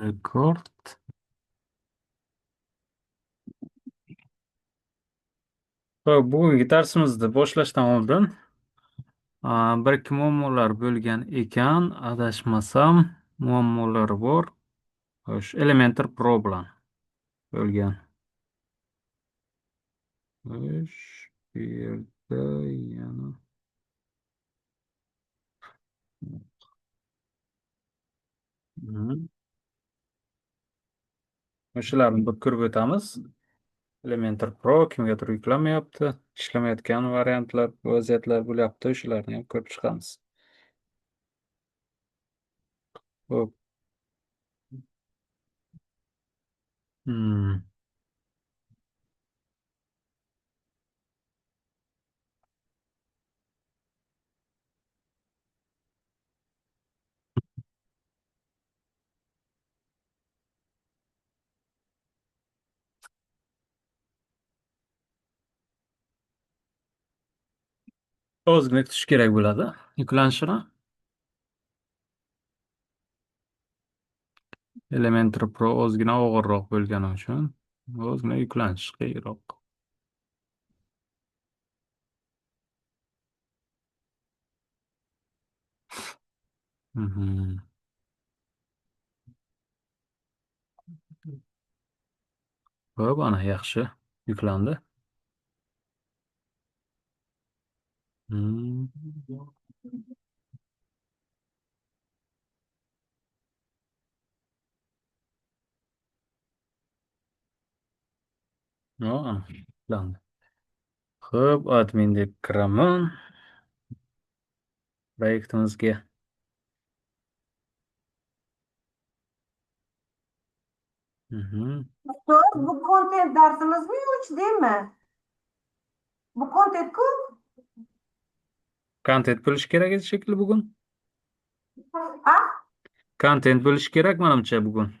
Rekord. Ho'p, bugungi darsimizni boshlashdan oldin bir ikki muammolar bo'lgan ekan, adashmasam muammolari bor. Xo'sh, Elementor Pro bilan bo'lgan. Xo'sh, bu yerda yana Mhm. O'shalarni bir ko'rib o'tamiz. Elementor Pro kimgadir yuklanmayapti, ishlamayotgan variantlar, vaziyatlar bo'lyapti. O'shalarni ham ko'rib chiqamiz. Ho'p. Hmm. Ozgina kutish kerak bo'ladi yuklanishini. Elementor Pro ozgina og'irroq bo'lgani uchun ozgina yuklanish qiyinroq. Mhm. Ho'p, ana yaxshi yuklandi. Hmm. Ana yuklandi. Ho'p, admin deb kiraman proyektimizga. Mhm. Doktor, bu content darsimizmi yo 3Dmi? Bu content-ku? Kontent bo'lishi kerak edi shekilli bugun. Ah, Kontent bo'lishi kerak menimcha bugun.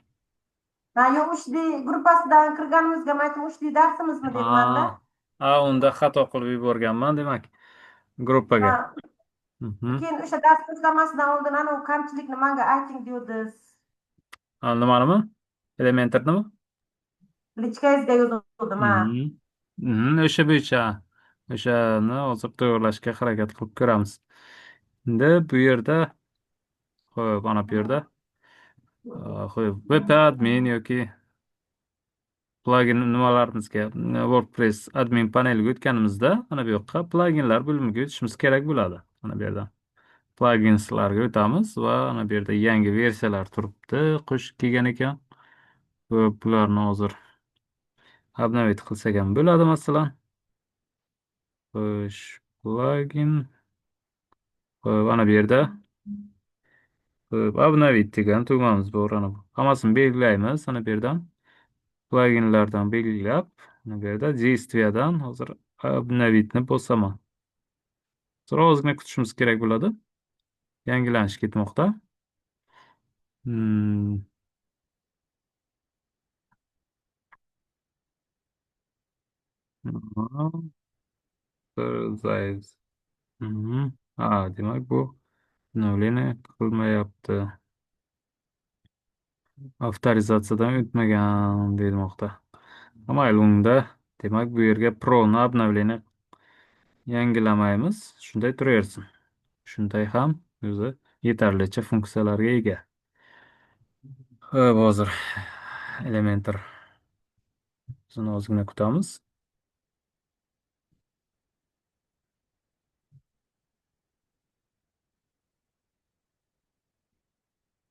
ha, yo'q 3D gruppasidan kirganimizga aytdim 3D darsimizmi debmanda. Ha, unda xato qilib yuborganman demak gruppaga. Ha, Mhm. keyin o'sha dars boshlamasidan oldin anavi kamchilikni menga ayting deyordingiz. Nimanimi? Elementornimi? Lichkangizga yozuvdim, ha. Mhm. Mhm, o'sha bo'yicha o'shani hozir tayyorlashga harakat qilib ko'ramiz. Endi bu yerda ho'p, ana bu yerda ho'p, web admin yoki plagin nimalarimizga WordPress admin paneliga o'tganimizda mana bu yoqqa pluginlar bo'limiga o'tishimiz kerak bo'ladi. Mana bu yerdan pluginslarga o'tamiz va mana bu yerda yangi versiyalar turibdi, qo'shib kelgan ekan. Bularni hozir obnovit qilsak ham bo'ladi masalan. Xo'sh, plugin. Xo'p, ana bu yerda obnovit degan tugmamiz bor. Ana bu. Hammasini belgilaymiz. Ana bu yerdan pluginlardan belgilab, ana bu yerda действиядан hozir obnovitni bosaman. Sonra ozgina kutishimiz kerak bo'ladi. Yangilanish ketmoqda. Hmm. Zayız. Mhm. Demak bu obnovление qilmayapti. Avtorizatsiyadan o'tmagan deyilmoqda. Mayli unda demak bu yerga Pro'ni obnovление yangilamaymiz. Shunday turaversin. Shunday ham o'zi yetarlicha funksiyalarga ega. Ho'p, hozir Elementor bizni ozgina kutamiz.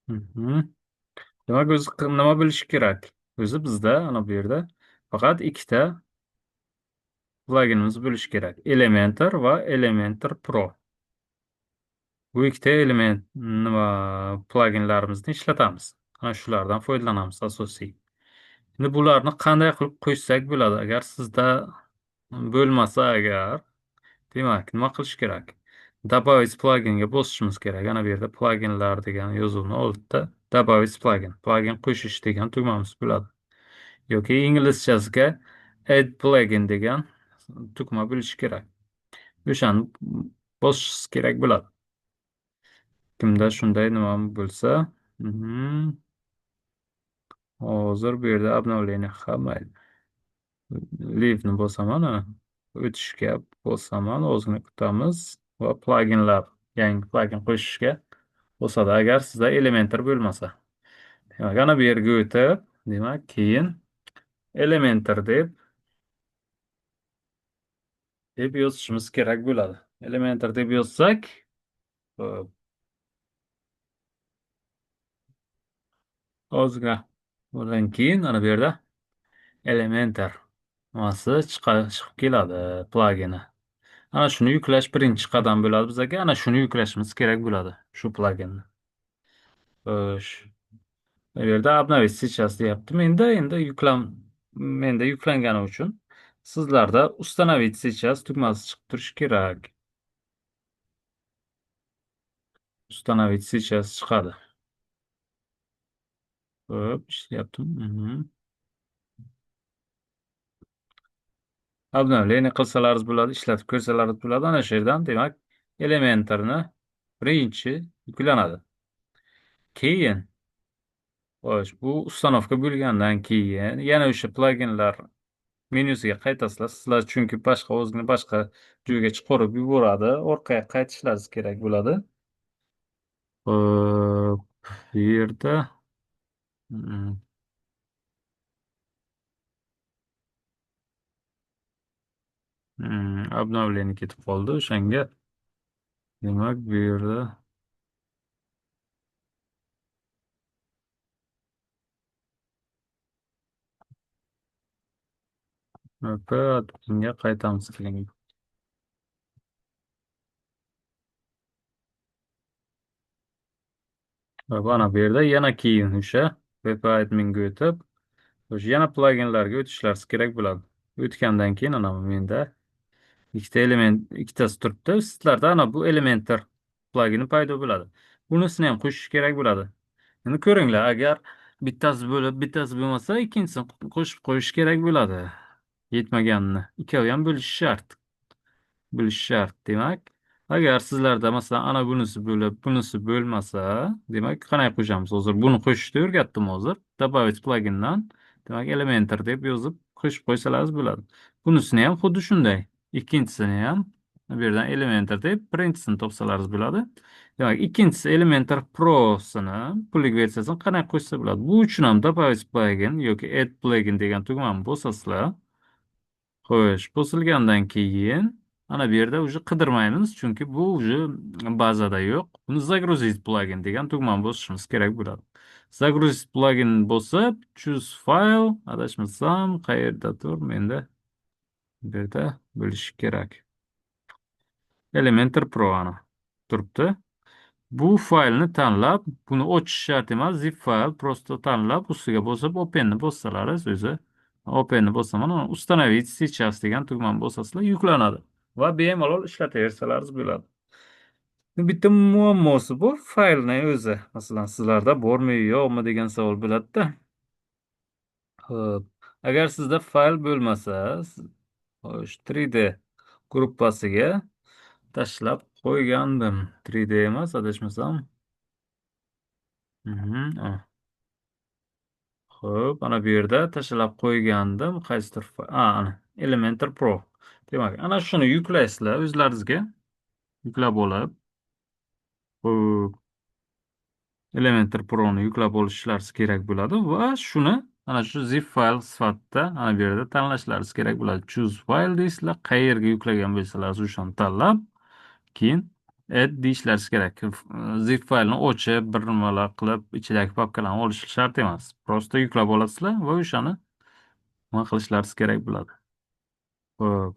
Mhm. Demak, o'zi nima bo'lishi kerak? O'zi bizda ana bu yerda faqat ikkita pluginimiz bo'lishi kerak. Elementor va Elementor Pro. Bu ikkita element nima pluginlarimizni ishlatamiz. Ana shulardan foydalanamiz asosiy. Endi bularni qanday qilib qo'shsak bo'ladi? Agar sizda bo'lmasa agar, demak, nima qilish kerak? Добавить pluginga bosishimiz kerak. Ana bu yerda pluginlar degan yozuvni oldida добавить plugin, plugin qo'shish degan tugmamiz bo'ladi. Yoki inglizchasiga add plugin degan tugma bo'lishi kerak. O'shani bosish kerak bo'ladi. Kimda shunday nima bo'lsa, mhm. Hozir bu yerda обновление hamma livni bosaman. O'tishga bosaman. Ozgina kutamiz va pluginlar, yangi plugin qo'shishga bo'lsada agar sizda Elementor bo'lmasa. Demak, ana bu yerga o'tib, demak, keyin Elementor deb yozishimiz kerak bo'ladi. Elementor deb yozsak, hop, ozgina undan keyin ana bu yerda Elementor nimasi chiqib keladi plugini. Ana shuni yuklash birinchi qadam bo'ladi bizga. Ana shuni yuklashimiz kerak bo'ladi, shu pluginni. Xo'sh, bu yerda обновить сейчас deyapti. Menda yuklangani uchun sizlarda установить сейчас tugmasi chiqib turishi kerak. Установить сейчас chiqadi. Hop, ishlayaptimi? Obnovlение qilsalaringiz bo'ladi, ishlatib ko'rsalaringiz bo'ladi. Ana shu yerdan, demak, Elementorni birinchi yuklanadi. Keyin, xo'sh, bu uстановка bo'lgandan keyin yana o'sha pluginlar menyusiga qaytasizlar. Sizlar chunki boshqa joyga chiqarib yuboradi. Orqaga qaytishlaringiz kerak bo'ladi. Hop, bu yerda mm, obnovlение ketib qoldi. O'shanga, demak, bu yerda adminga qaytamiz keling. Mana bu yerda yana keyin o'sha web adminga o'tib, o'sha yana pluginlarga o'tishlaringiz kerak bo'ladi. O'tgandan keyin ana menda ikkitasi turibdi. Sizlarda ana bu Elementor plugini paydo bo'ladi. Bunisini ham qo'shish kerak bo'ladi. Endi ko'ringlar, agar bittasi bo'lmasa, ikkinchisini qo'shib qo'yish kerak bo'ladi. Yetmaganini. Ikkovi ham bo'lishi shart. Demak, agar sizlarda masalan ana bunisi bo'lib, bunisi bo'lmasa, demak, qanday qo'shamiz? Hozir buni qo'shishni o'rgatdim hozir. Добавить plugindan, demak, Elementor deb yozib qo'shib qo'ysalaringiz bo'ladi. Bunisini ham xuddi shunday. Ikkinchisini ham bu yerdan Elementor deb birinchisini topsalaringiz bo'ladi. Demak, ikkinchisi Elementor Pro'sini pullik versiyasini qanday qo'shsa bo'ladi? Bu uchun ham добавить plugin yoki add plugin degan tugmani bosasizlar. Xo'sh, bosilgandan keyin ana bu yerda уже qidirmaymiz, chunki bu уже bazada yo'q. Buni загрузить plugin degan tugmani bosishimiz kerak bo'ladi. Загрузить plugin bosib, choose file, adashmasam, qayerdadir menda bu yerda bo'lishi kerak. Elementor Pro ana turibdi. Bu faylni tanlab, buni ochish shart emas, zip fayl просто tanlab, ustiga bosib openni bossalaringiz o'zi openni bosaman, установить сейчас degan tugmani bosasizlar, yuklanadi va bemalol ishlataversalaringiz bo'ladi. Bitta muammosi bor, faylni o'zi. Masalan, sizlarda bormi, yo'qmi degan savol bo'ladi-da. Xo'p, agar sizda fayl bo'lmasa, xo'sh, 3D gruppasiga tashlab qo'ygandim. 3D emas, adashmasam. Xo'p, ana bu yerda tashlab qo'ygandim. Qaysidir ana Elementor Pro. Demak, ana shuni yuklaysizlar o'zlaringizga. Yuklab olib, xo'p, Elementor Pro'ni yuklab olishlaringiz kerak bo'ladi va shuni ana shu zip fayl sifatida ana bu yerda tanlashlaringiz kerak bo'ladi. Choose file deysizlar, qayerga yuklagan bo'lsalaringiz o'shani tanlab, keyin add deyishlaringiz kerak. Zip faylni ochib, bir nimalar qilib, ichidagi papkalarni olish shart emas. Prosta yuklab olasizlar va o'shani nima qilishlaringiz kerak bo'ladi. Xo'p,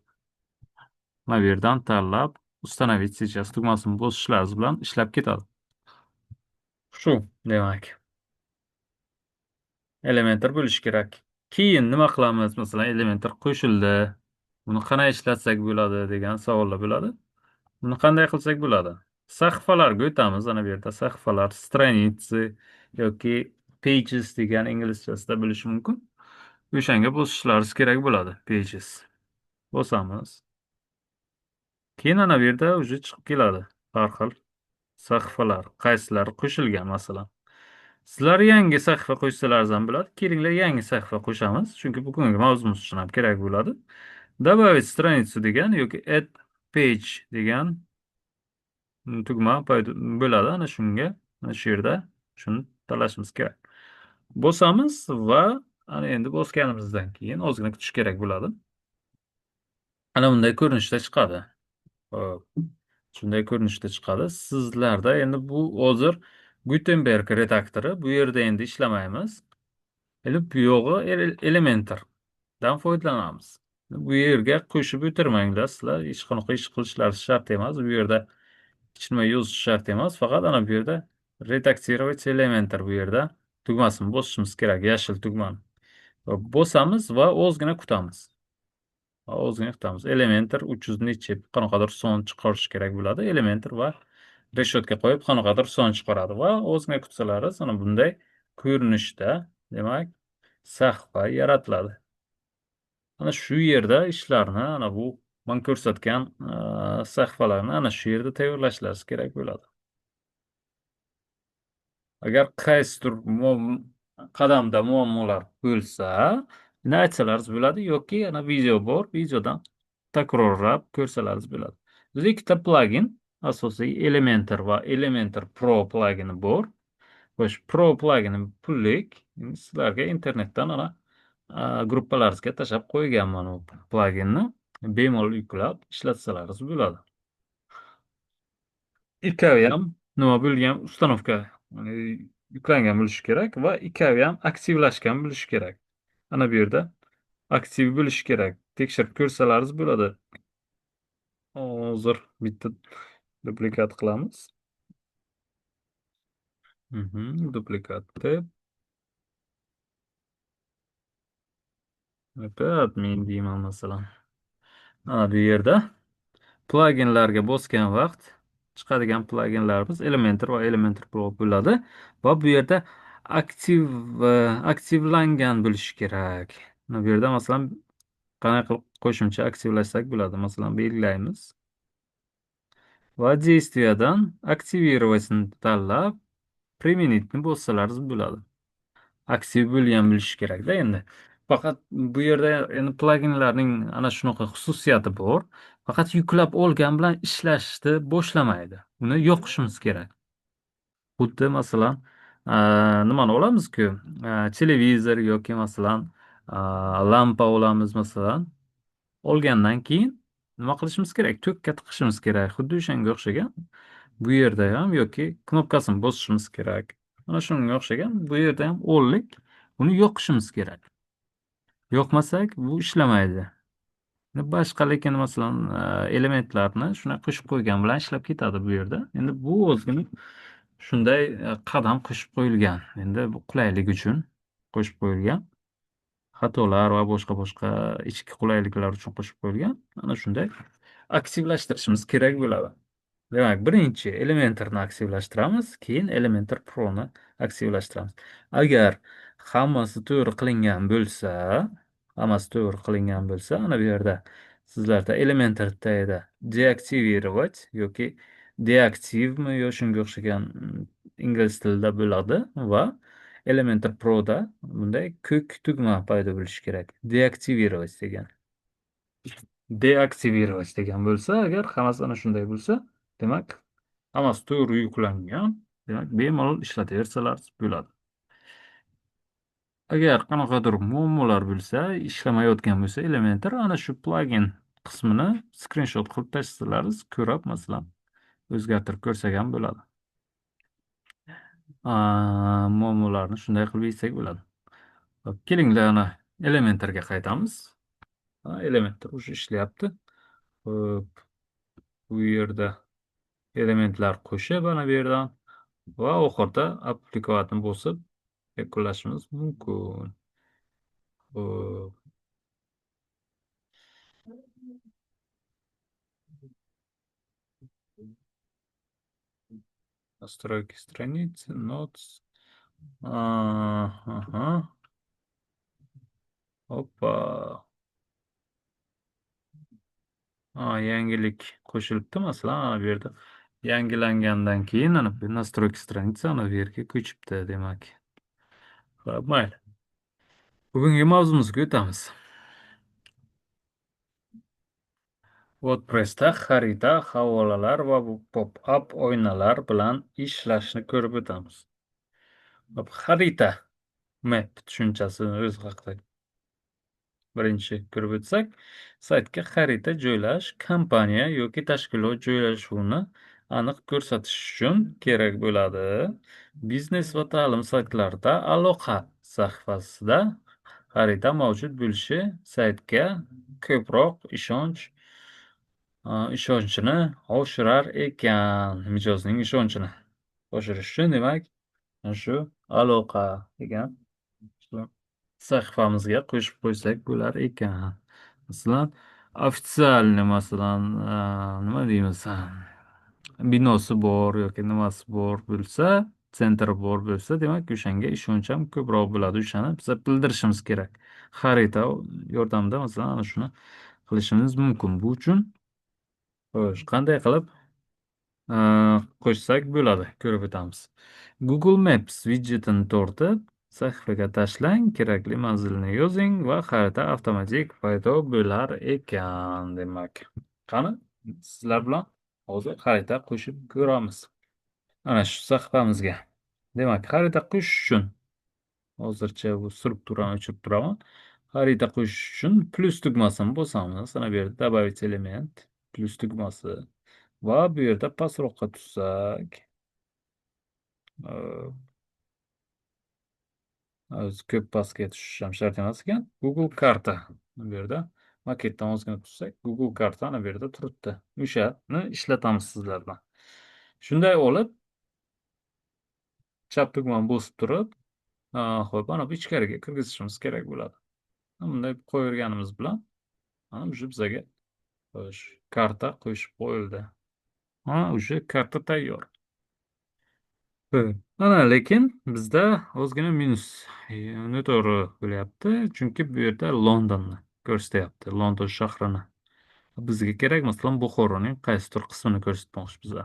mana bu yerdan tanlab, установить сейчас tugmasini bosishlaringiz bilan ishlab ketadi. Shu, demak, Elementor bo'lishi kerak. Keyin nima qilamiz? Masalan, Elementor qo'shildi. Buni qanday ishlatsak bo'ladi degan savollar bo'ladi. Buni qanday qilsak bo'ladi? Sahifalarga o'tamiz. Ana bu yerda sahifalar, straniцы yoki pages degan inglizchasida bo'lishi mumkin. O'shanga bosishlaringiz kerak bo'ladi. Pages. Bosamiz. Keyin ana bu yerda уже chiqib keladi. Har xil sahifalar, qaysilari qo'shilgan masalan. Sizlar yangi sahifa qo'shsalaringiz ham bo'ladi. Kelinglar yangi sahifa qo'shamiz. Chunki bugungi mavzumiz uchun ham kerak bo'ladi. Добавить страницу degan yoki add page degan tugma bo'ladi. Ana shunga, ana shu yerda shuni tanlashimiz kerak. Bosamiz va ana endi bosganimizdan keyin ozgina kutish kerak bo'ladi. Ana bunday ko'rinishda chiqadi. Hop. Shunday ko'rinishda chiqadi. Sizlarda endi bu hozir Gutenberg redaktori. Bu yerda endi ishlamaymiz. Bu yog'i Elementordan foydalanamiz. Bu yerga qo'shib o'tirmanglar. Sizlar hech qanaqa ish qilishlari shart emas. Bu yerda hech nima yozish shart emas. Faqat ana bu yerda redaksировать Elementor bu yerda tugmasini bosishimiz kerak. Yashil tugmani. Bosamiz va ozgina kutamiz. Ozgina kutamiz. Elementor 300 necha qanaqadir son chiqarish kerak bo'ladi. Elementor va reshetka qo'yib qanaqadir son chiqaradi va ozgina kutsalaringiz ana bunday ko'rinishda, demak, sahifa yaratiladi. Ana shu yerda ishlarni, ana bu men ko'rsatgan sahifalarni ana shu yerda tayyorlashlaringiz kerak bo'ladi. Agar qaysidir qadamda muammolar bo'lsa, meni aytsalaringiz bo'ladi yoki yana video bor, videodan takrorlab ko'rsalaringiz bo'ladi. Bizda ikkita plagin, asosiy Elementor va Elementor Pro plagini bor. Xo'sh, Pro plagini pullik. Sizlarga internetdan ana gruppalaringizga tashlab qo'yganman u plaginni. Bemalol yuklab ishlatsalaringiz bo'ladi. Ikkovi ham nima bo'lgan ustanovka yuklangan bo'lishi kerak va ikkovi ham aktivlashgan bo'lishi kerak. Ana bu yerda aktiv bo'lishi kerak. Tekshirib ko'rsalaringiz bo'ladi. Hozir bitta duplikat qilamiz. Duplikatni admin deyman masalan. Mana bu yerda pluginlarga bosgan vaqt chiqadigan pluginlarimiz Elementor va Elementor Pro bo'ladi va bu yerda aktivlangan bo'lishi kerak. Mana bu yerda masalan qanday qilib qo'shimcha aktivlashsak bo'ladi? Masalan, belgilaymiz va действиядан aktivirovasini tanlab применитni bossalaringiz bo'ladi. Aktiv bo'lgan bo'lishi kerakda endi. Faqat bu yerda endi pluginlarning ana shunaqa xususiyati bor. Faqat yuklab olgan bilan ishlashni boshlamaydi. Uni yoqishimiz kerak. Xuddi masalan, nimani olamizku, televizor yoki masalan, lampa olamiz masalan. Olgandan keyin nima qilishimiz kerak? To'kka tiqishimiz kerak. Xuddi o'shanga o'xshagan. Bu yerda ham yoki knopkasini bosishimiz kerak. Mana shunga o'xshagan. Bu yerda ham o'nlik. Uni yoqishimiz kerak. Yoqmasak bu ishlamaydi. Boshqa lekin masalan elementlarni shuna qo'shib qo'ygan bilan ishlab ketadi bu yerda. Endi bu o'zini shunday qadam qo'shib qo'yilgan. Endi bu qulaylik uchun qo'shib qo'yilgan. Xatolar va boshqa ichki qulayliklar uchun qo'shib qo'yilgan. Mana shunday aktivlashtirishimiz kerak bo'ladi. Demak, birinchi Elementorni aktivlashtiramiz, keyin Elementor Pro'ni aktivlashtiramiz. Agar hammasi to'g'ri qilingan bo'lsa, ana bu yerda sizlarda Elementor tagida deaktivirovать yoki deaktivmi yo shunga o'xshagan ingliz tilida bo'ladi va Elementor Pro'da bunday ko'k tugma paydo bo'lishi kerak. Deaktivirovать degan. Deaktivirovать degan bo'lsa, agar hammasi ana shunday bo'lsa, demak, hammasi to'g'ri yuklangan. Demak, bemalol ishlataversalar bo'ladi. Agar qanaqadir muammolar bo'lsa, ishlamayotgan bo'lsa, Elementor ana shu plagin qismini skrinshot qilib tashlasangiz, ko'rib, masalan, o'zgartirib ko'rsak ham bo'ladi. Muammolarni shunday qilib yechsak bo'ladi. Hop, kelinglar ana Elementorga qaytamiz. Elementor уже ishlayapti. Hop, bu yerda elementlar qo'shib ana bu yerdan va oxirida applikatni bosib yakunlashimiz mumkin. Hop. Настройки страницы, notes. Ага. Hoppa. Yangilik qo'shilibdi. Masalan, ana bu yerda yangilangandan keyin ana bu настройки страницы ana bu yerga ko'chibdi, demak. Mayli. Bugungi mavzumizga o'tamiz. WordPress'ta xarita, havolalar va bu pop-up oynalar bilan ishlashni ko'rib o'tamiz. Xarita, map tushunchasini o'zi haqida birinchi ko'rib o'tsak, saytga xarita joylash kompaniya yoki tashkilot joylashuvini aniq ko'rsatish uchun kerak bo'ladi. Biznes va ta'lim saytlarida aloqa sahifasida xarita mavjud bo'lishi saytga ko'proq ishonchni oshirar ekan. Mijozning ishonchini oshirish uchun demak, shu aloqa degan sahifamizga qo'shib qo'ysak bo'lar ekan. Masalan, ofitsialniy masalan, nima deymiz, binosi bor yoki nimasi bor bo'lsa, sentri bor bo'lsa, demak, o'shanga ishonch ham ko'proq bo'ladi. O'shani biza bildirishimiz kerak. Xarita yordamida masalan ana shuni qilishimiz mumkin. Bu uchun xo'sh, qanday qilib qo'shsak bo'ladi, ko'rib o'tamiz. Google Maps widjetini tortib, sahifaga tashlang, kerakli manzilni yozing va xarita avtomatik paydo bo'lar ekan, demak. Qani, sizlar bilan hozir xarita qo'shib ko'ramiz. Ana shu sahifamizga. Demak, xarita qo'shish uchun hozircha bu strukturani o'chirib turaman. Xarita qo'shish uchun plus tugmasini bosamiz. Ana bu yerda добавить element, plus tugmasi. Va bu yerda pastroqqa tushsak, o'zi ko'p pastga tushish ham shart emas ekan. Google karta. Bu yerda maketdan ozgina tushsak, Google karta ana bu yerda turibdi. O'shani ishlatamiz sizlar bilan. Shunday olib, chap tugmani bosib turib, xo'p, ana bu ichkariga kirgizishimiz kerak bo'ladi. Bunday qo'yganimiz bilan mana shu bizaga xo'sh, karta qo'shib qo'yildi. O'sha karta tayyor. Ana lekin bizda ozgina minus noto'g'ri bo'lyapti. Chunki bu yerda Londonni ko'rsatyapti, London shahrini. Bizga kerak masalan Buxoroning qaysidir qismini ko'rsatmoqchi biza.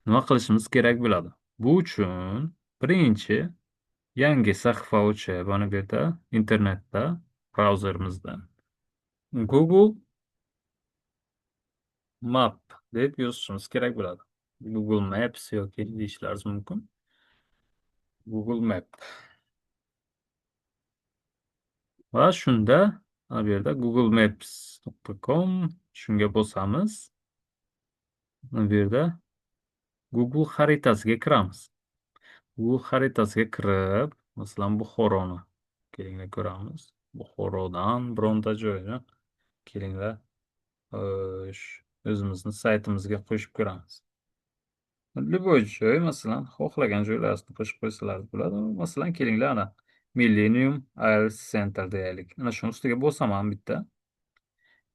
Nima qilishimiz kerak bo'ladi? Bu uchun birinchi yangi sahifa ochib, mana bu yerda internetda, brauzerimizda Google Map deb yozishimiz kerak bo'ladi. Google Maps yoki deyishlaringiz mumkin. Google Map. Va shunda mana bu yerda googlemaps.com shunga bosamiz. Mana bu yerda Google xaritasiga kiramiz. Google xaritasiga kirib, masalan, Buxoroni kelinglar ko'ramiz. Buxorodan bironta joyni kelinglar o'zimizni saytimizga qo'shib ko'ramiz. Любой joy, masalan, xohlagan joylaringizni qo'shib qo'ysalar bo'ladi. Masalan, kelinglar ana Millennium IELTS Center deyaylik. Ana shuni ustiga bosaman bitta.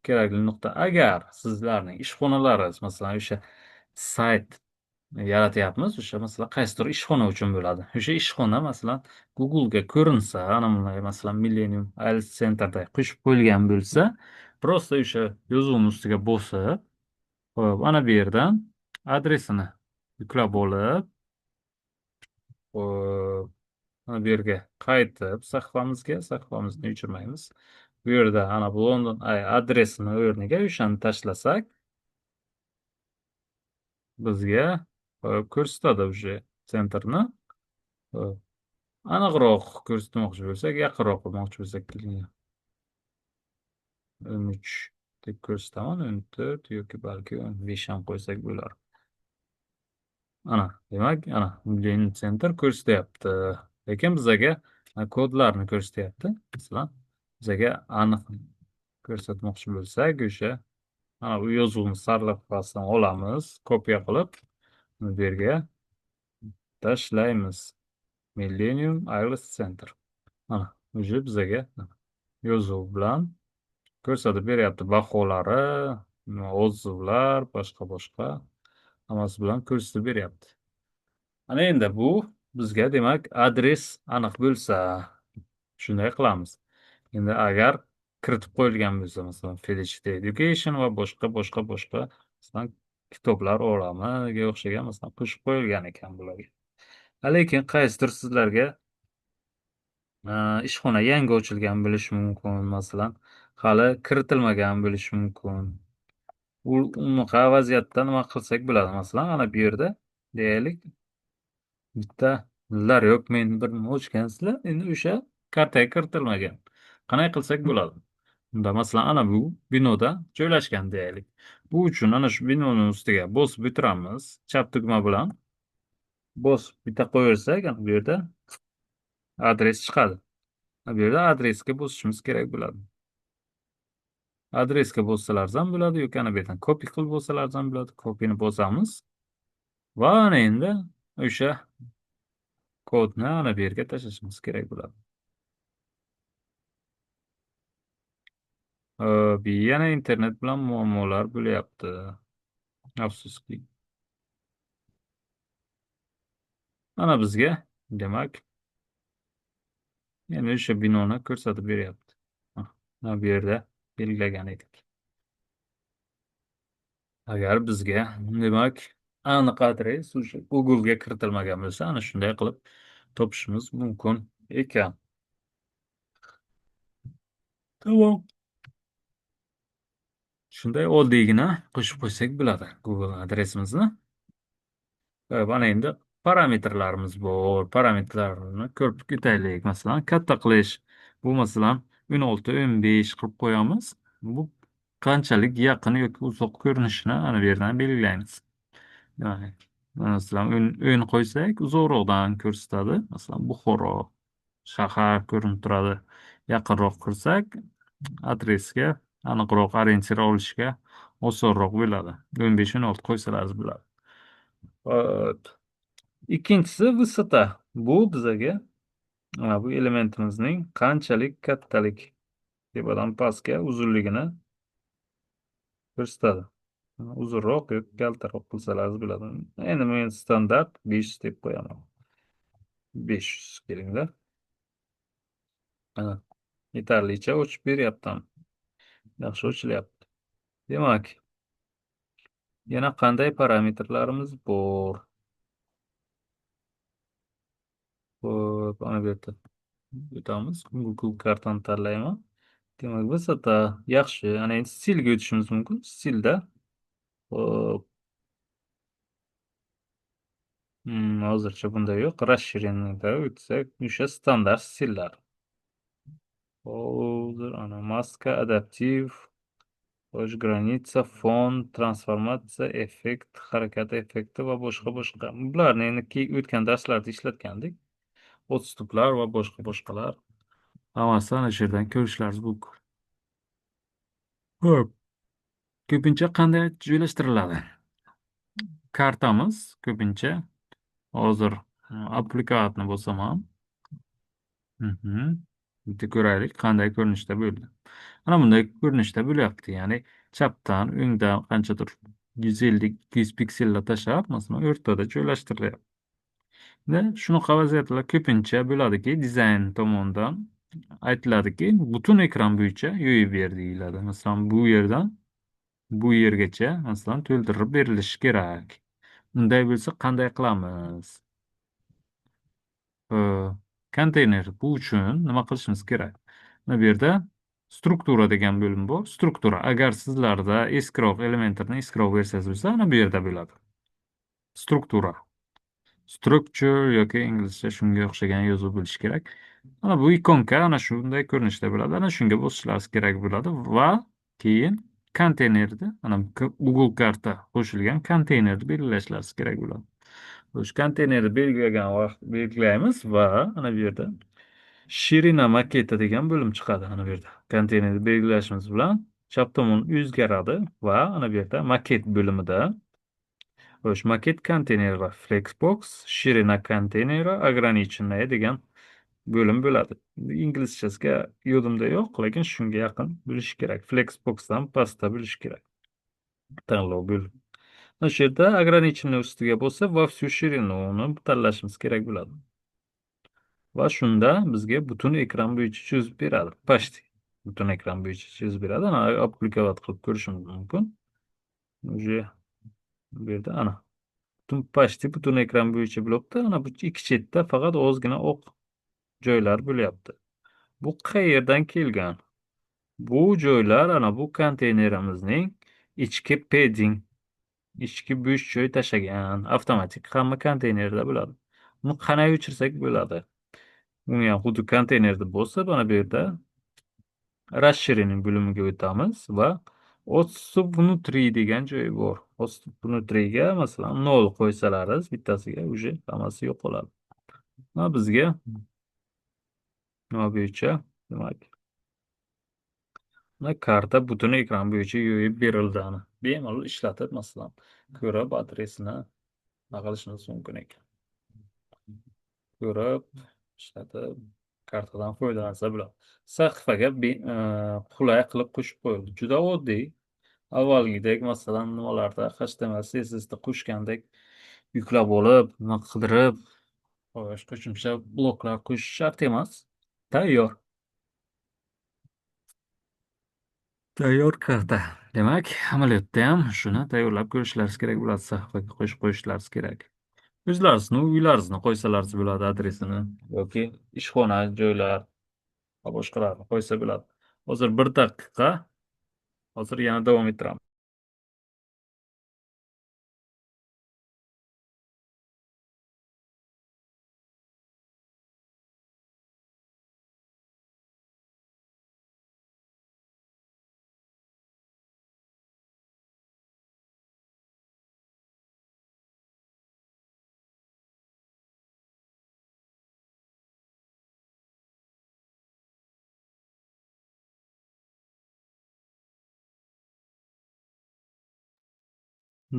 Kerakli nuqta. Agar sizlarning ishxonalaringiz, masalan, o'sha sayt yaratyapmiz, o'sha masalan qaysidir ishxona uchun bo'ladi. O'sha ishxona masalan Google'ga ko'rinsa, ana bunday masalan Millennium IELTS Centerda qo'shib qo'yilgan bo'lsa, prosta o'sha yozuvni ustiga bosib, hop, ana bu yerdan adresini yuklab olib, hop, mana bu yerga qaytib sahifamizni o'chirmaymiz. Bu yerda ana bu London adresini o'rniga o'shani tashlasak, bizga ko'rsatadi o'sha sentrni. Aniqroq ko'rsatmoqchi bo'lsak, yaqinroq qilmoqchi bo'lsak, 13 deb ko'rsataman, 14 yoki balki 15 ham qo'ysak bo'lar. Ana, demak, ana Millennium Center ko'rsatyapti. Lekin bizaga kodlarni ko'rsatyapti. Masalan, bizaga aniq ko'rsatmoqchi bo'lsak, o'sha ana bu yozuvni sarlavhasidan olamiz, kopiya qilib, bu yerga tashlaymiz. Millennium IELTS Center. Mana, o'sha bizaga yozuv bilan ko'rsatib beryapti. Baholari, odzivlar, boshqa hammasi bilan ko'rsatib beryapti. Ana endi bu bizga demak adres aniq bo'lsa, shunday qilamiz. Endi agar kiritib qo'yilgan bo'lsa, masalan, Felicity Education va boshqa masalan, kitoblar olamiga o'xshagan masalan qo'shib qo'yilgan ekan bularga. Lekin qaysidir sizlarga Ishxona yangi ochilgan bo'lishi mumkin, masalan, hali kiritilmagan bo'lishi mumkin. Unaqa vaziyatda nima qilsak bo'ladi? Masalan, ana bu yerda deyaylik, bitta sizlar yo'q, men bir nima ochgansizlar, endi o'sha kartaga kiritilmagan. Qanday qilsak bo'ladi? Unda masalan, ana bu binoda joylashgan deyaylik. Bu uchun ana shu binoning ustiga bosib o'tiramiz, chap tugma bilan bosib bitta qo'yaversak, ana bu yerda adres chiqadi. Bu yerda adresga bosishimiz kerak bo'ladi. Adresga bossalar ham bo'ladi yoki ana bu yerdan copy qilib bossalar ham bo'ladi. Copyni bosamiz va ana endi o'sha kodni ana bu yerga tashlashimiz kerak bo'ladi. Yana internet bilan muammolar bo'lyapti. Afsuski. Mana bizga, demak, yana o'sha binoni ko'rsatib beryapti. Mana bu yerda belgilagan edik. Agar bizga, demak, aniq adres o'sha Google'ga kiritilmagan bo'lsa, ana shunday qilib topishimiz mumkin ekan. Tamam. Shunday oddiygina qo'shib qo'ysak bo'ladi Google adresimizni. Mana endi parametrlarimiz bor. Parametrlarni ko'rib o'taylik. Masalan, katta qilish. Bu masalan 16-15 qilib qo'yamiz. Bu qanchalik yaqin yoki uzoq ko'rinishini ana bu yerdan belgilaymiz. Demak, masalan, o'yin qo'ysak, uzoqroqdan ko'rsatadi. Masalan, Buxoro shahar ko'rinib turadi. Yaqinroq qilsak, adresga aniqroq orientir olishga osonroq bo'ladi. 15-16 qo'ysalar bo'ladi. Hop. Ikkinchisi vысота. Bu bizaga bu elementimizning qanchalik kattalik tepadan pastga uzunligini ko'rsatadi. Uzunroq yoki kaltaroq qilsalar bo'ladi. Endi men standart 500 deb qo'yaman. 500 kelinglar. Mana yetarlicha o'chib beryapti. Yaxshi o'chilyapti. Demak, yana qanday parametrlarimiz bor? Xo'p, ana bu yerda o'tamiz. Google kartani tanlayman. Demak, vысота yaxshi. Ana endi stilga o'tishimiz mumkin. Stilda hop, hozircha bunda yo'q. Расширенныйda o'tsak, o'sha standart stillar. Hozir ana maska, adaptiv, qo'sh granitsa, fon, transformatsiya, effekt, harakat effekti va boshqa. Bularni endi o'tgan darslarda ishlatgandik. Odstuplar va boshqalar. Hammasi ana shu yerdan ko'rishlaringiz mumkin. Hop. Ko'pincha qanday joylashtiriladi? Kartamiz ko'pincha hozir applikatni bo'lsam ham bitta ko'raylik qanday ko'rinishda bo'ldi. Mana bunday ko'rinishda bo'lyapti. Ya'ni chapdan, o'ngdan qanchadir 150-200 piksellar tashlab, masalan, o'rtada joylashtirilyapti. Shunaqa vaziyatlar ko'pincha bo'ladiki, dizayn tomonidan aytiladiki, butun ekran bo'yicha yoyib ber deyiladi. Masalan, bu yerdan bu yergacha masalan to'ldirib berilishi kerak. Unday bo'lsa qanday qilamiz? Konteyner bu uchun nima qilishimiz kerak? Mana bu yerda struktura degan bo'lim bor. Struktura. Agar sizlarda eskiroq elementarni eskiroq versiyasi bo'lsa, mana bu yerda bo'ladi. Struktura. Structure yoki inglizcha shunga o'xshagan yozuv bo'lishi kerak. Mana bu ikonka ana shunday ko'rinishda bo'ladi. Ana shunga bosishlaringiz kerak bo'ladi va keyin konteynerda mana Google karta qo'shilgan konteynerni belgilashlaringiz kerak bo'ladi. O'sha konteynerni belgilaymiz va ana bu yerda shirina maketa degan bo'lim chiqadi. Ana bu yerda konteynerni belgilashimiz bilan chap tomon o'zgaradi va ana bu yerda maket bo'limida maket konteyneri va flexbox, shirina konteyneri, ограниченная degan bo'lim bo'ladi. Inglizchasiga yodimda yo'q, lekin shunga yaqin bo'lishi kerak. Flexboxdan pastda bo'lishi kerak. Tanlov bo'lim. Mana shu yerda ограниченный ustiga bo'lsa, va всю ширину uni tanlashimiz kerak bo'ladi. Va shunda bizga butun ekran bo'yicha chizib beradi. Почти butun ekran bo'yicha chizib beradi. Ana applikat qilib ko'rishimiz mumkin. Уже bu yerda ana почти butun ekran bo'yicha blokda ana bu ikki chetda faqat ozgina oq joylar bo'lyapti. Bu qayerdan kelgan? Bu joylar ana bu konteynerimizning ichki padding, ichki bo'sh joy tashagan. Avtomatik hamma konteynerda bo'ladi. Uni qanday o'chirsak bo'ladi? Uni ham xuddi konteynerda bo'lsa, mana bu yerda расширенный bo'limiga o'tamiz va отступ внутри degan joyi bor. Отступ внутриga masalan 0 qo'ysalaringiz bittasiga уже hammasi yo'q bo'ladi. Va bizga nima bo'yicha demak mana karta butun ekran bo'yicha yoyib berildi. Bemalol ishlatib masalan ko'rib adresini nima qilishingiz mumkin ekan. Ko'rib ishlatib kartadan foydalansa bo'ladi. Sahifaga qulay qilib qo'shib qo'yildi. Juda oddiy. Avvalgidek masalan nimalarda HTML, CSSda qo'shgandek yuklab olib, nima qidirib, qo'shimcha bloklar qo'shish shart emas. Tayyor. Tayyor karta. Demak, amaliyotda ham shuni tayyorlab ko'rishlaringiz kerak bo'ladi. Sahifaga qo'shib qo'yishlaringiz kerak. O'zlaringizni uylaringizni qo'ysalaringiz bo'ladi adresini yoki ishxona joylar va boshqalarni qo'ysa bo'ladi. Hozir 1 daqiqa. Hozir yana davom ettiramiz.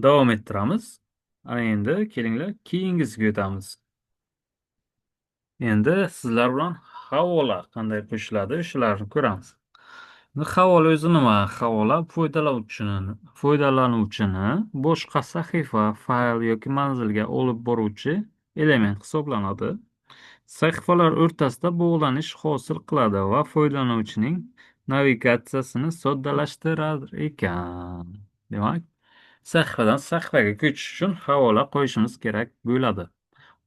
Davom ettiramiz. Ana endi kelinglar keyingisiga o'tamiz. Endi sizlar bilan havola qanday qo'shiladi, shularni ko'ramiz. Endi havola o'zi nima? Havola foydalanuvchini boshqa sahifa, fayl yoki manzilga olib boruvchi element hisoblanadi. Sahifalar o'rtasida bog'lanish hosil qiladi va foydalanuvchining navigatsiyasini soddalashtirar ekan. Demak, sahifadan sahifaga ko'chish uchun havola qo'yishimiz kerak bo'ladi.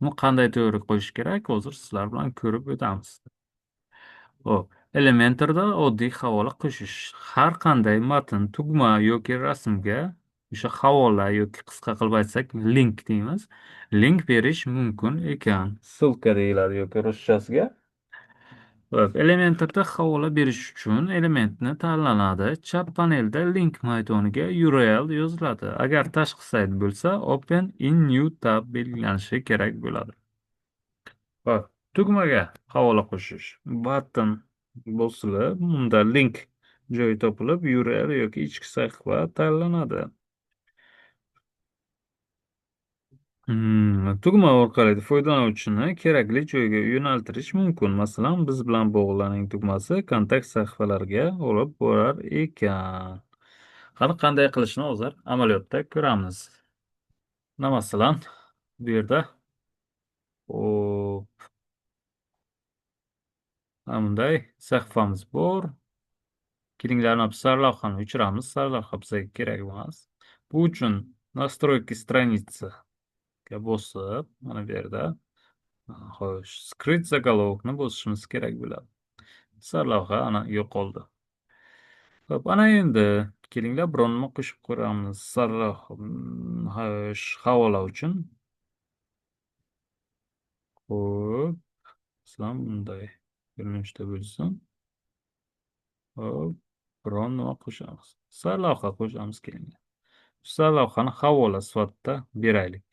Uni qanday to'g'ri qo'yish kerak, hozir sizlar bilan ko'rib o'tamiz. Hop, Elementorda oddiy havola qo'shish. Har qanday matn, tugma yoki rasmga o'sha havola yoki qisqa qilib aytsak link deymiz. Link berish mumkin ekan. Ссылка deyiladi yoki ruschasiga. Hop, Elementorda havola berish uchun elementni tanlanadi. Chap panelda link maydoniga URL yoziladi. Agar tashqi sayt bo'lsa, Open in new tab belgilanishi kerak bo'ladi. Hop, tugmaga havola qo'shish. Button bosilib, unda link joyi topilib, URL yoki ichki sahifa tanlanadi. Tugma orqali foydalanuvchini kerakli joyga yo'naltirish mumkin. Masalan, biz bilan bog'laning tugmasi kontakt sahifalarga olib borar ekan. Qani qanday qilishni hozir amaliyotda ko'ramiz. Masalan, bu yerda bunday sahifamiz bor. Kelinglar, sarlavhani o'chiramiz. Sarlavha bizga kerak emas. Bu uchun настройки stranitsiga bosib, mana bu yerda xo'sh, skrit заголовокni bosishimiz kerak bo'ladi. Sarlavha ana yo'qoldi. Xo'p, ana endi kelinglar biron nima qo'shib ko'ramiz. Sarlavha xo'sh, havola uchun. Xo'p, masalan bunday ko'rinishda bo'lsin. Hop, biron nima qo'shamiz. Sarlavha qo'shamiz kelinglar. Sarlavhani havola sifatida beraylik.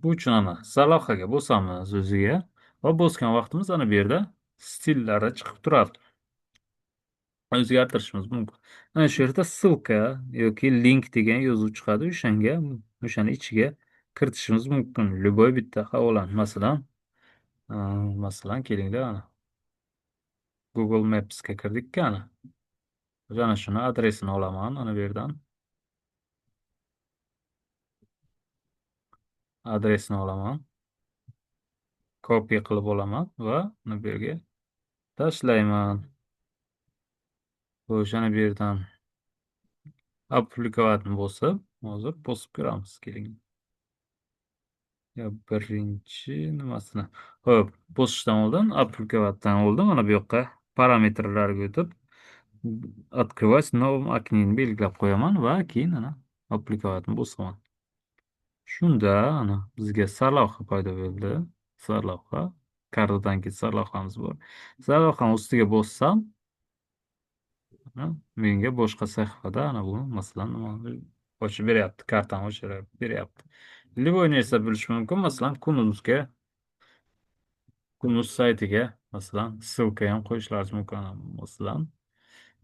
Bu uchun ana sarlavhaga bosamiz o'ziga va bosgan vaqtimiz ana bu yerda stillari chiqib turadi. O'zgartirishimiz mumkin. Ana shu yerda ссылка yoki link degan yozuv chiqadi. O'shani ichiga kiritishimiz mumkin. Любой bitta havolani. Masalan, kelinglar ana Google Maps'ga kirdik ana. Ana shuni adresini olaman ana bu yerdan. Adresini olaman. Copy qilib olaman va uni bu yerga tashlayman. O'shani bu yerdan aplikatni bosib, hozir bosib ko'ramiz. Keling. Ya birinchi nimasini. Ho'p, bosishdan oldin, aplikatdan oldin mana bu yoqqa parametrlarga o'tib, открывать новым oknini belgilab qo'yaman va keyin ana aplikatni bosaman. Shunda ana bizga sarlavha paydo bo'ldi. Sarlavha. Kartadan keyin sarlavhamiz bor. Sarlavhani ustiga bossam, menga boshqa sahifada ana bu masalan nima ochib beryapti. Kartani ochib beryapti. Любой narsa bo'lishi mumkin. Masalan, Kunuz saytiga masalan ссылка ham qo'yishlari mumkin. Masalan,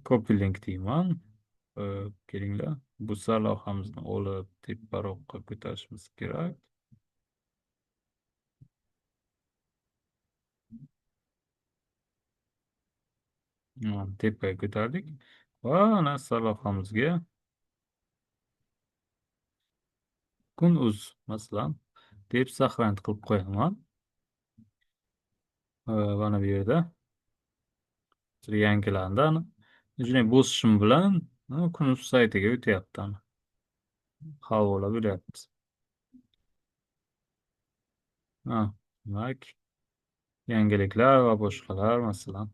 copy link deyman. Kelinglar. Bu sarlavhamizni olib teparoqqa ko'tarishimiz kerak. Tepaga ko'tardik. Va ana sarlavhamizga Kun.uz masalan deb saqlanib qilib qo'yaman. Mana bu yerda yangilandi. Shunday bosishim bilan Kun.uz saytiga o'tyapti. Havola bo'lyapti. Demak, yangiliklar va boshqalar masalan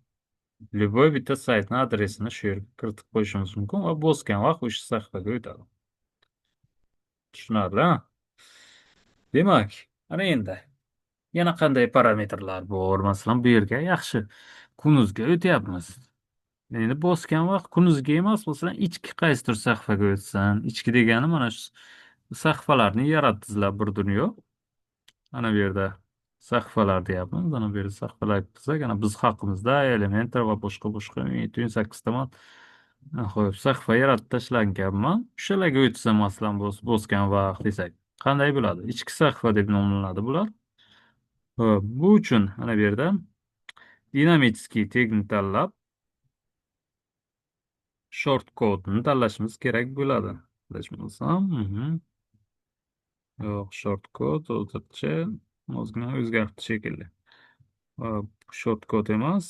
любой bitta saytni adresini shu yerga kiritib qo'yishimiz mumkin va bosgan vaqt o'sha sahifaga o'tadi. Tushunarli? Demak, ana endi yana qanday parametrlar bor? Masalan, bu yerga yaxshi kunuzga o'tyapmiz. Endi bosgan vaqt kunuzga emas, masalan, ichki qaysidir sahifaga o'tsin. Ichki degani mana shu sahifalarni yaratdingizlar bir dunyo. Ana bu yerda sahifalar deyapmiz. Ana bu yerda sahifalar desak, ana biz haqimizda Elementor va boshqa 708 tomon xo'p, sahifa yaratib tashlanganman. O'shalarga o'tsa, masalan, bosgan vaqt desak, qanday bo'ladi? Ichki sahifa deb nomlanadi bular. Xo'p, bu uchun ana bu yerda dinamitskiy tegni tanlab, short kodni tanlashimiz kerak bo'ladi. Adashmasam, yo'q, short kod hozircha ozgina o'zgardi shekilli. Hop, short kod emas.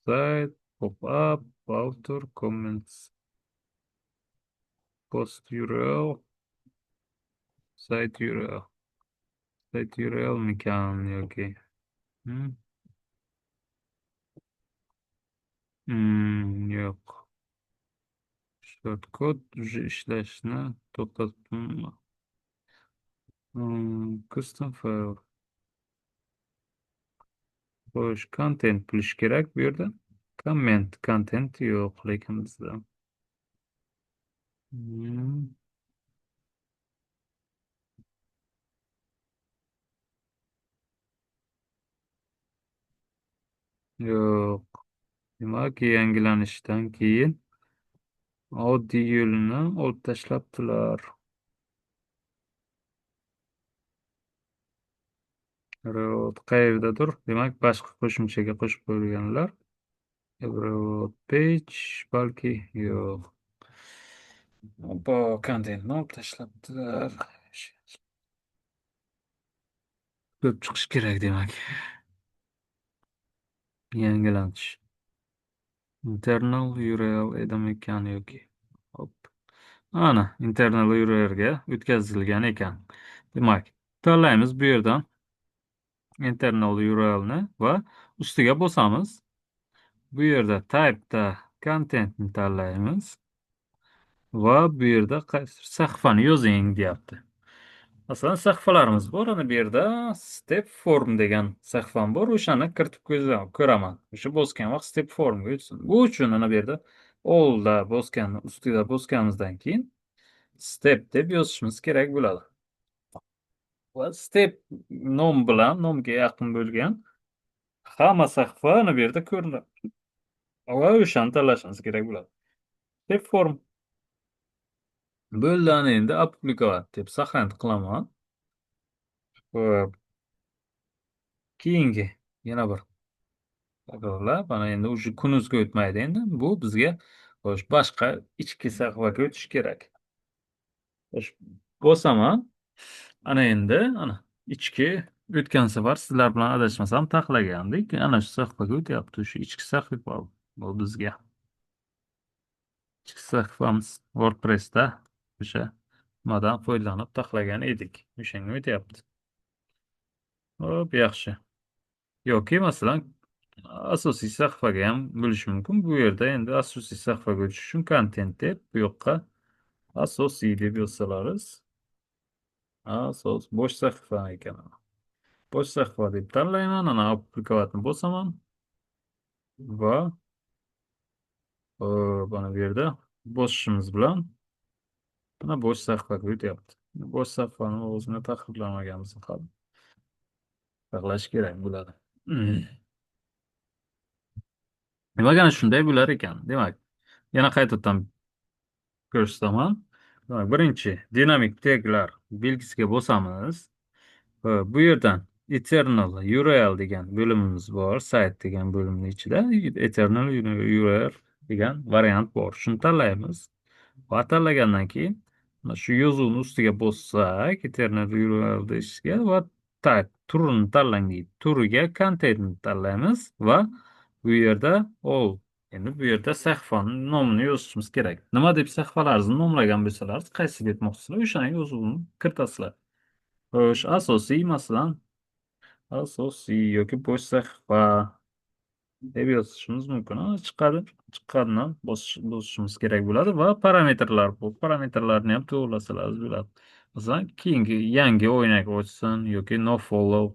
Site, pop-up, author, comments, post URL, site URL. Site URL mikan yoki. Yo'q. Short kod ishlashni to'xtatdim. Custom file. Xo'sh, content bilish kerak bu yerda. Content yo'q lekin bizda. Yo'q. Demak, yangilanishdan keyin oddiy yo'lini olib tashlabdilar. Qayerdadir, demak, boshqa qo'shimchaga qo'shib qo'yganlar. Page balki yo'q. Bu kontentni olib tashlabdilar. Ko'p chiqish kerak demak. Yangilanish. Internal URL edimi ekan yoki. Hop. Ana, internal URLga o'tkazilgan ekan. Demak, tanlaymiz bu yerdan internal URLni va ustiga bosamiz. Bu yerda type'da contentni tanlaymiz va bu yerda qaysi sahifani yozing deyapti. Masalan, sahifalarimiz bor. Ana bu yerda step form degan sahifam bor. O'shani kiritib ko'raman. O'sha bosgan vaqt step formga o'tsin. Bu uchun ana bu yerda all'da ustida bosganimizdan keyin step deb yozishimiz kerak bo'ladi. Va step nomga yaqin bo'lgan hamma sahifa ana bu yerda ko'rinadi. Va o'shani tanlashimiz kerak bo'ladi. Step form. Bo'ldi, ana endi applikat deb saqlanib qilaman. Xo'p. Keyingi yana bir takrorlab, mana endi уже kunuzga o'tmaydi endi. Bu bizga boshqa ichki sahifaga o'tish kerak. Bosaman. Ana endi ichki o'tgan safar sizlar bilan adashmasam taxlagandik. Ana shu sahifaga o'tyapti. Shu ichki sahifa bu bizga. Ichki sahifamiz WordPressda o'sha nimadan foydalanib taxlagan edik. O'shanga o'tyapti. Hop, yaxshi. Yoki masalan asosiy sahifaga ham bo'lishi mumkin. Bu yerda endi asosiy sahifaga o'tish uchun content deb bu yoqqa asosiy deb yozsalarimiz, bo'sh sahifa ekan. Bo'sh sahifa deb tanlayman, ana aplikatni bosaman va mana bu yerda bosishimiz bilan mana bo'sh sahifaga o'tyapti. Bo'sh sahifani o'zini tahrirlamaganmiz hali. Saqlash kerak bo'ladi. Demak, ana shunday bo'lar ekan. Demak, yana qaytadan ko'rsataman. Demak, birinchi dinamik taglar belgisiga bosamiz. Bu yerdan eternal URL degan bo'limimiz bor. Sayt degan bo'limning ichida eternal URL degan variant bor. Shuni tanlaymiz. Va tanlagandan keyin mana shu yozuvni ustiga bossak, eternal URL deyishga va tag turini tanlangan turiga contentni tanlaymiz va bu yerda endi bu yerda sahifani nomini yozishimiz kerak. Nima deb sahifalarni nomlagan bo'lsalar, qaysiga ketmoqchisizlar, o'shani yozuvni kiritasizlar. Xo'sh, asosiy masalan, asosiy yoki bo'sh sahifa deb yozishimiz mumkin. Chiqadi. Chiqqanidan bosishimiz kerak bo'ladi va parametrlar bu. Parametrlarni ham to'g'rilasalar bo'ladi. Masalan, keyingi yangi o'ynak ochsin yoki nofollow